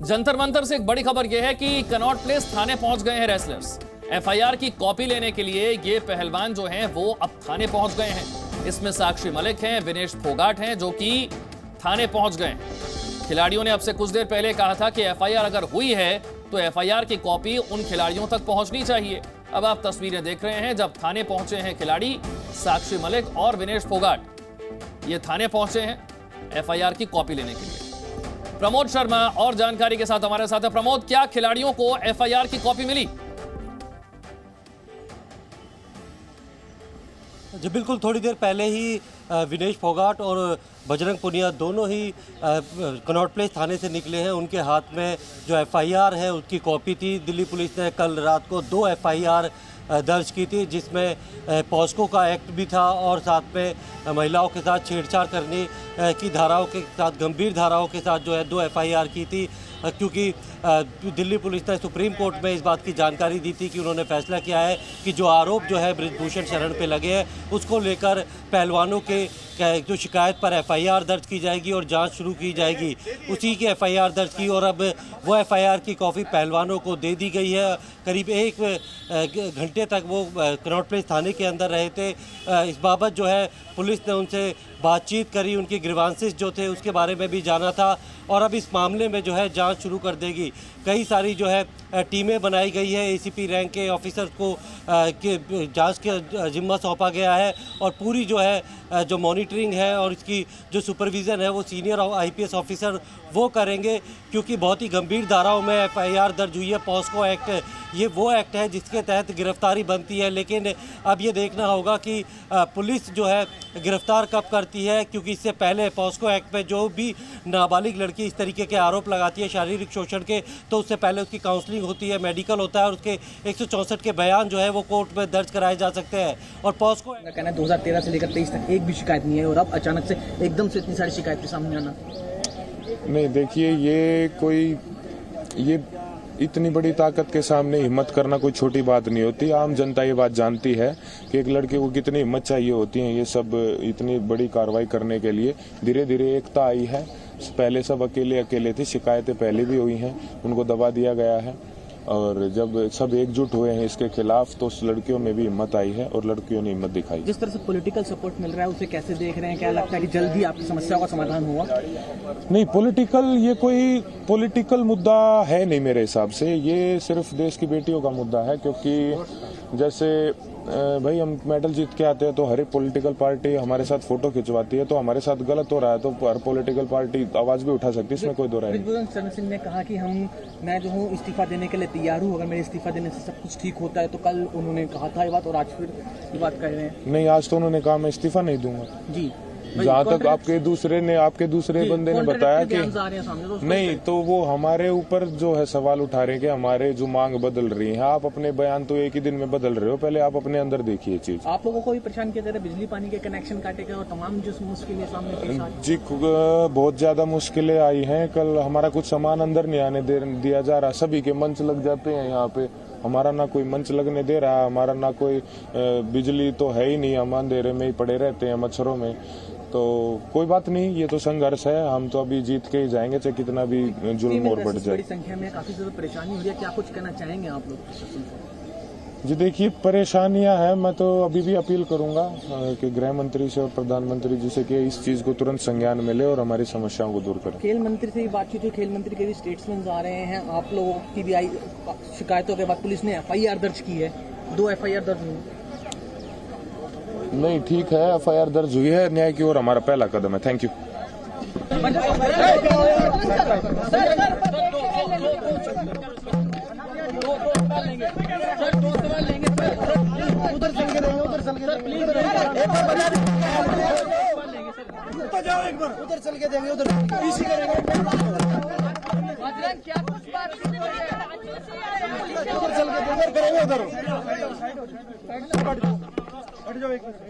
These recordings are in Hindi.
जंतर मंतर से एक बड़ी खबर यह है कि कनॉट प्लेस थाने पहुंच गए हैं रेसलर्स। एफआईआर की कॉपी लेने के लिए ये पहलवान जो हैं वो अब थाने पहुंच गए हैं। इसमें साक्षी मलिक हैं, विनेश फोगाट हैं जो कि थाने पहुंच गए हैं। खिलाड़ियों ने अब से कुछ देर पहले कहा था कि एफआईआर अगर हुई है तो एफआईआर की कॉपी उन खिलाड़ियों तक पहुंचनी चाहिए। अब आप तस्वीरें देख रहे हैं जब थाने पहुंचे हैं खिलाड़ी साक्षी मलिक और विनेश फोगाट। ये थाने पहुंचे हैं एफआईआर की कॉपी लेने के लिए। प्रमोद शर्मा और जानकारी के साथ हमारे साथ है। प्रमोद, क्या खिलाड़ियों को एफआईआर की कॉपी मिली? जी बिल्कुल, थोड़ी देर पहले ही विनेश फोगाट और बजरंग पुनिया दोनों ही कनॉट प्लेस थाने से निकले हैं। उनके हाथ में जो एफआईआर है उसकी कॉपी थी। दिल्ली पुलिस ने कल रात को 2 एफआईआर दर्ज की थी, जिसमें पॉस्को का एक्ट भी था और साथ में महिलाओं के साथ छेड़छाड़ करने की धाराओं के साथ, गंभीर धाराओं के साथ जो है 2 एफआईआर की थी। क्योंकि दिल्ली पुलिस ने सुप्रीम कोर्ट में इस बात की जानकारी दी थी कि उन्होंने फैसला किया है कि जो आरोप जो है बृजभूषण शरण पे लगे हैं उसको लेकर पहलवानों के जो शिकायत पर एफआईआर दर्ज की जाएगी और जांच शुरू की जाएगी। उसी की एफआईआर दर्ज की और अब वो एफआईआर की कॉपी पहलवानों को दे दी गई है। करीब 1 घंटे तक वो कनॉट प्लेस थाने के अंदर रहे थे। इस बाबत जो है पुलिस ने उनसे बातचीत करी, उनकी ग्रीवांसेस जो थे उसके बारे में भी जाना था और अब इस मामले में जो है जांच शुरू कर देगी। कई सारी जो है टीमें बनाई गई है। एसीपी रैंक के ऑफिसर को जांच का जिम्मा सौंपा गया है और पूरी जो है जो मॉनिटरिंग है और इसकी जो सुपरविज़न है वो सीनियर आईपीएस ऑफिसर वो करेंगे, क्योंकि बहुत ही गंभीर धाराओं में एफआईआर दर्ज हुई है। पॉस्को एक्ट ये वो एक्ट है जिसके तहत गिरफ्तारी बनती है, लेकिन अब ये देखना होगा कि पुलिस जो है गिरफ्तार कब करती है, क्योंकि इससे पहले पॉस्को एक्ट में जो भी नाबालिग लड़की इस तरीके के आरोप लगाती है शारीरिक शोषण के, तो उससे पहले उसकी काउंसलिंग होती है, मेडिकल होता है और उसके 164 के बयान जो है वो कोर्ट में दर्ज कराए जा सकते हैं। और पॉस्को का कहना है 2013 से लेकर 23 तक एक भी शिकायत नहीं है और अब अचानक से एकदम से इतनी सारी शिकायतें सामने आना। नहीं, देखिए ये इतनी बड़ी ताकत के सामने हिम्मत करना कोई छोटी बात नहीं होती। आम जनता ये बात जानती है कि एक लड़के को कितनी हिम्मत चाहिए होती है ये सब इतनी बड़ी कार्रवाई करने के लिए। धीरे धीरे एकता आई है। पहले सब अकेले थे, शिकायतें पहले भी हुई हैं, उनको दबा दिया गया है और जब सब एकजुट हुए हैं इसके खिलाफ तो उस लड़कियों में भी हिम्मत आई है और लड़कियों ने हिम्मत दिखाई। जिस तरह से पॉलिटिकल सपोर्ट मिल रहा है उसे कैसे देख रहे हैं? क्या लगता है कि जल्दी आपकी समस्या का समाधान हुआ? नहीं, ये कोई पॉलिटिकल मुद्दा है नहीं मेरे हिसाब से। ये सिर्फ देश की बेटियों का मुद्दा है, क्योंकि जैसे भाई हम मेडल जीत के आते हैं तो हर एक पॉलिटिकल पार्टी हमारे साथ फोटो खिंचवाती है, तो हमारे साथ गलत हो रहा है तो हर पॉलिटिकल पार्टी आवाज भी उठा सकती है, इसमें कोई दो राय नहीं। बृजभूषण शरण सिंह ने कहा कि मैं जो हूँ इस्तीफा देने के लिए तैयार हूँ, अगर मेरे इस्तीफा देने से सब कुछ ठीक होता है। तो कल उन्होंने कहा था ये बात और आज फिर ये बात कह रहे हैं। नहीं, आज तो उन्होंने कहा मैं इस्तीफा नहीं दूंगा जी। जहाँ तक आपके दूसरे बंदे ने बताया कि नहीं, तो वो हमारे ऊपर जो है सवाल उठा रहे हैं कि हमारे जो मांग बदल रही है। आप अपने बयान तो एक ही दिन में बदल रहे हो, पहले आप अपने अंदर देखिए चीज। आप लोगों को भी परेशान किया जा रहा है, बिजली पानी के कनेक्शन काटे गए और तमाम जो मुश्किलें सामने जी बहुत ज्यादा मुश्किलें आई हैं। कल हमारा कुछ सामान अंदर नहीं आने दिया जा रहा, सभी के मंच लग जाते हैं यहाँ पे, हमारा ना कोई मंच लगने दे रहा, हमारा ना कोई बिजली तो है ही नहीं, हम अंधेरे में ही पड़े रहते हैं मच्छरों में। तो कोई बात नहीं, ये तो संघर्ष है, हम तो अभी जीत के ही जाएंगे चाहे कितना भी जुल्म और बढ़ जाए। बड़ी संख्या में काफी ज्यादा परेशानी हो रही है, क्या कुछ कहना चाहेंगे आप लोग? जी देखिए, परेशानियां हैं, मैं तो अभी भी अपील करूंगा कि गृह मंत्री से और प्रधानमंत्री जी से कि इस चीज को तुरंत संज्ञान में ले और हमारी समस्याओं को दूर करें। खेल मंत्री से भी बातचीत हुई, खेल मंत्री के भी स्टेटमेंट्स आ रहे हैं, आप लोगों की भी आई शिकायतों के बाद पुलिस ने एफआईआर दर्ज की है, 2 एफआईआर दर्ज हुई। नहीं, ठीक है, एफआईआर दर्ज हुई है, न्याय की ओर हमारा पहला कदम है। Thank you. उधर चल के देंगे, उधर इसी करेंगे, क्या कुछ बात उधर चल के उधर करेंगे, उधर हट जाओ, एक मिनट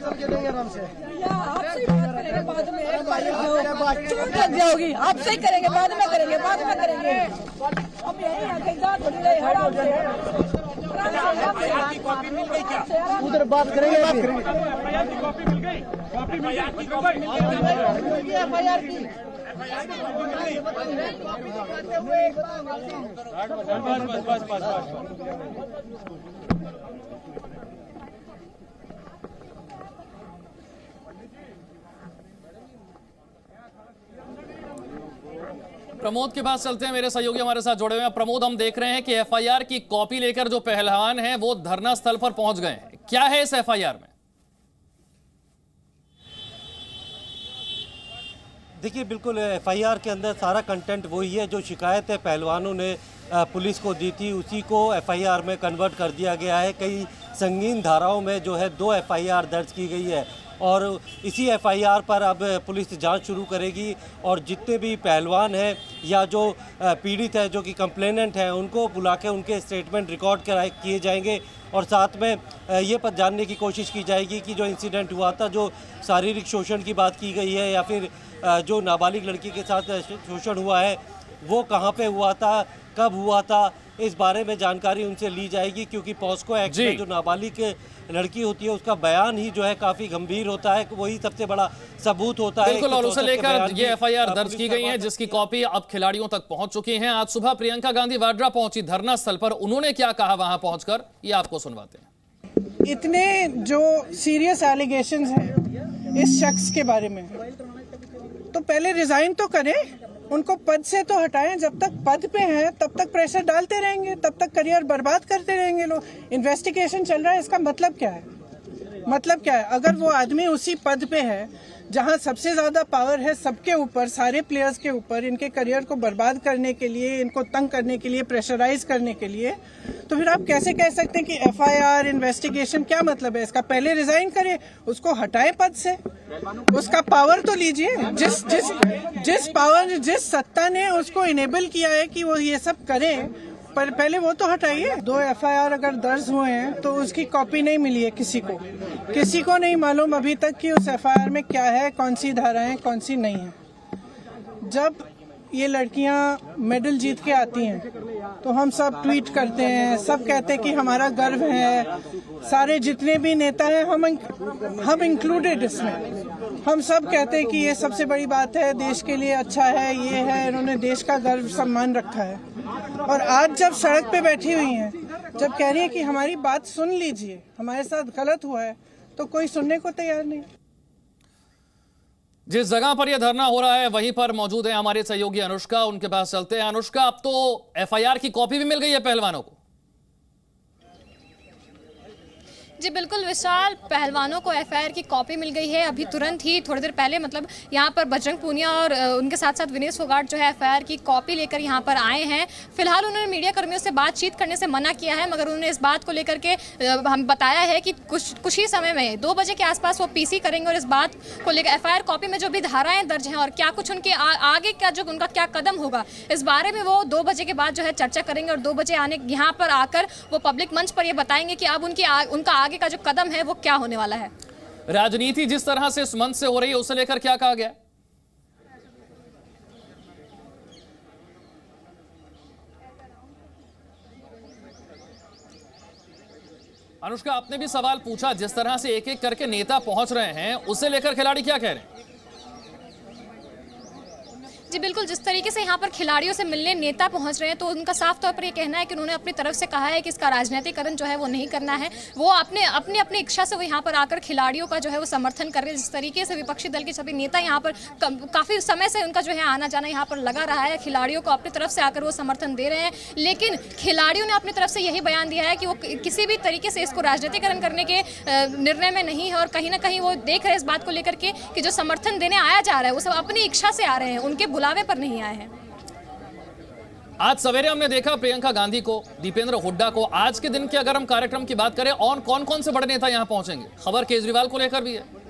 चल के देंगे आराम से। आपसे बात करेंगे बाद में, चोट लग जाओगी, आपसे ही करेंगे, बाद में करेंगे। अब यही आगे थोड़ी देर हड़ा उधर बात करेंगे। एफआईआर की प्रमोद के पास चलते हैं, मेरे सहयोगी हमारे साथ जुड़े हुए हैं। प्रमोद, हम देख रहे हैं कि एफआईआर की कॉपी लेकर जो पहलवान हैं वो धरना स्थल पर पहुंच गए हैं। क्या है इस एफआईआर में? देखिए, बिल्कुल एफआईआर के अंदर सारा कंटेंट वही है जो शिकायतें पहलवानों ने पुलिस को दी थी, उसी को एफआईआर में कन्वर्ट कर दिया गया है। कई संगीन धाराओं में जो है 2 एफआईआर दर्ज की गई है और इसी एफआईआर पर अब पुलिस जांच शुरू करेगी और जितने भी पहलवान हैं या जो पीड़ित है, जो कि कंप्लेनेंट हैं, उनको बुला के उनके स्टेटमेंट रिकॉर्ड किए जाएंगे और साथ में ये पर जानने की कोशिश की जाएगी कि जो इंसिडेंट हुआ था, जो शारीरिक शोषण की बात की गई है या फिर जो नाबालिग लड़की के साथ शोषण हुआ है वो कहाँ पे हुआ था, कब हुआ था, इस बारे में जानकारी उनसे ली जाएगी। क्योंकि पॉस्को एक्ट में जो नाबालिग लड़की होती है उसका बयान ही जो है काफ़ी गंभीर होता है, वही सबसे बड़ा सबूत होता है। बिल्कुल, और उसे लेकर ये एफआईआर दर्ज की गई है जिसकी कॉपी अब खिलाड़ियों तक पहुंच चुकी है। आज सुबह प्रियंका गांधी वाड्रा पहुंची धरना स्थल पर, उन्होंने क्या कहा वहां पहुंचकर, ये आपको सुनवाते हैं। इतने जो सीरियस एलिगेशंस हैं इस शख्स के बारे में, तो पहले रिजाइन तो करें, उनको पद से तो हटाएं। जब तक पद पे हैं तब तक प्रेशर डालते रहेंगे, तब तक करियर बर्बाद करते रहेंगे लोग। इन्वेस्टिगेशन चल रहा है, इसका मतलब क्या है? मतलब क्या है? अगर वो आदमी उसी पद पे है जहां सबसे ज्यादा पावर है सबके ऊपर, सारे प्लेयर्स के ऊपर, इनके करियर को बर्बाद करने के लिए, इनको तंग करने के लिए, प्रेशराइज करने के लिए, तो फिर आप कैसे कह सकते हैं कि एफआईआर इन्वेस्टिगेशन? क्या मतलब है इसका? पहले रिजाइन करे, उसको हटाए पद से, उसका पावर तो लीजिए। जिस पावर, जिस सत्ता ने उसको इनेबल किया है कि वो ये सब करे, पर पहले वो तो हटाइए। 2 एफआईआर अगर दर्ज हुए हैं तो उसकी कॉपी नहीं मिली है किसी को नहीं मालूम अभी तक कि उस एफआईआर में क्या है, कौन सी धाराएं, कौन सी नहीं है। जब ये लड़कियां मेडल जीत के आती हैं तो हम सब ट्वीट करते हैं, सब कहते हैं कि हमारा गर्व है। सारे जितने भी नेता हैं, हम इंक्लूडेड इसमें, हम सब कहते हैं कि ये सबसे बड़ी बात है, देश के लिए अच्छा है, ये है, इन्होंने देश का गर्व सम्मान रखा है। और आज जब सड़क पे बैठी हुई हैं, जब कह रही है कि हमारी बात सुन लीजिए, हमारे साथ गलत हुआ है, तो कोई सुनने को तैयार नहीं। जिस जगह पर यह धरना हो रहा है वहीं पर मौजूद है हमारे सहयोगी अनुष्का, उनके पास चलते हैं। अनुष्का, अब तो एफआईआर की कॉपी भी मिल गई है पहलवानों को? जी बिल्कुल विशाल, पहलवानों को एफआईआर की कॉपी मिल गई है। अभी तुरंत ही थोड़ी देर पहले मतलब यहाँ पर बजरंग पूनिया और उनके साथ साथ विनेश फोगाट जो है एफआईआर की कॉपी लेकर यहाँ पर आए हैं। फिलहाल उन्होंने मीडिया कर्मियों से बातचीत करने से मना किया है, मगर उन्होंने इस बात को लेकर के हम बताया है कि कुछ ही समय में 2 बजे के आसपास वो पीसी करेंगे और इस बात को लेकर एफआईआर कॉपी में जो भी धाराएं दर्ज हैं और क्या कुछ उनके आगे का जो उनका क्या कदम होगा, इस बारे में वो 2 बजे के बाद जो है चर्चा करेंगे और 2 बजे यहाँ पर आकर वो पब्लिक मंच पर ये बताएंगे कि अब उनका आगे का जो कदम है वो क्या होने वाला है। राजनीति जिस तरह से इस मंच से हो रही है उसे लेकर क्या कहा गया? अनुष्का, आपने भी सवाल पूछा, जिस तरह से एक एक करके नेता पहुंच रहे हैं उसे लेकर खिलाड़ी क्या कह रहे हैं? जी बिल्कुल, जिस तरीके से यहाँ पर खिलाड़ियों से मिलने नेता पहुंच रहे हैं तो उनका साफ तौर पर ये कहना है कि उन्होंने अपनी तरफ से कहा है कि इसका राजनीतिकरण जो है वो नहीं करना है। वो अपनी इच्छा से वो यहाँ पर आकर खिलाड़ियों का जो है वो समर्थन कर रहे हैं। जिस तरीके से विपक्षी दल के सभी नेता यहाँ पर काफ़ी समय से उनका जो है आना जाना यहाँ पर लगा रहा है, खिलाड़ियों को अपनी तरफ से आकर वो समर्थन दे रहे हैं। लेकिन खिलाड़ियों ने अपनी तरफ से यही बयान दिया है कि वो किसी भी तरीके से इसको राजनीतिकरण करने के निर्णय में नहीं है और कहीं ना कहीं वो देख रहे हैं इस बात को लेकर के कि जो समर्थन देने आया जा रहा है वो सब अपनी इच्छा से आ रहे हैं, उनके बुलावे पर नहीं आए हैं। आज सवेरे हमने देखा प्रियंका गांधी को, दीपेंद्र हुड्डा को। आज के दिन के अगर हम कार्यक्रम की बात करें और कौन से बड़े नेता यहां पहुंचेंगे? खबर केजरीवाल को लेकर भी है।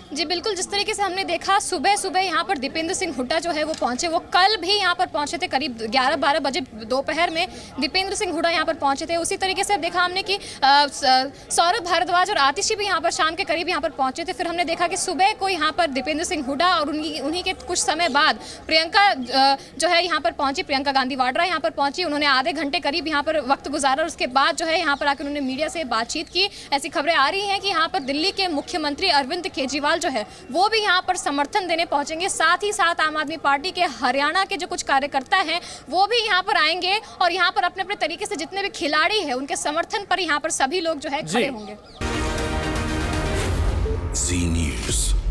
जी बिल्कुल, जिस तरीके से हमने देखा सुबह यहाँ पर दीपेंद्र सिंह हुड्डा जो है वो पहुंचे, वो कल भी यहाँ पर पहुंचे थे करीब 11-12 बजे दोपहर में दीपेंद्र सिंह हुड्डा यहाँ पर पहुंचे थे। उसी तरीके से देखा हमने कि सौरभ भारद्वाज और आतिशी भी यहाँ पर शाम के करीब यहाँ पर पहुंचे थे। फिर हमने देखा कि सुबह को यहाँ पर दीपेंद्र सिंह हुड्डा और उन्हीं के कुछ समय बाद प्रियंका जो है यहाँ पर पहुंची, प्रियंका गांधी वाड्रा यहाँ पर पहुंची। उन्होंने आधे घंटे करीब यहाँ पर वक्त गुजारा और उसके बाद जो है यहाँ पर आकर उन्होंने मीडिया से बातचीत की। ऐसी खबरें आ रही हैं कि यहाँ पर दिल्ली के मुख्यमंत्री अरविंद केजरीवाल केजरीवाल जो है वो भी यहाँ पर समर्थन देने पहुंचेंगे। साथ ही साथ आम आदमी पार्टी के हरियाणा के जो कुछ कार्यकर्ता हैं वो भी यहाँ पर आएंगे और यहाँ पर अपने अपने तरीके से जितने भी खिलाड़ी हैं उनके समर्थन पर यहाँ पर सभी लोग जो है खड़े होंगे। जी न्यूज़।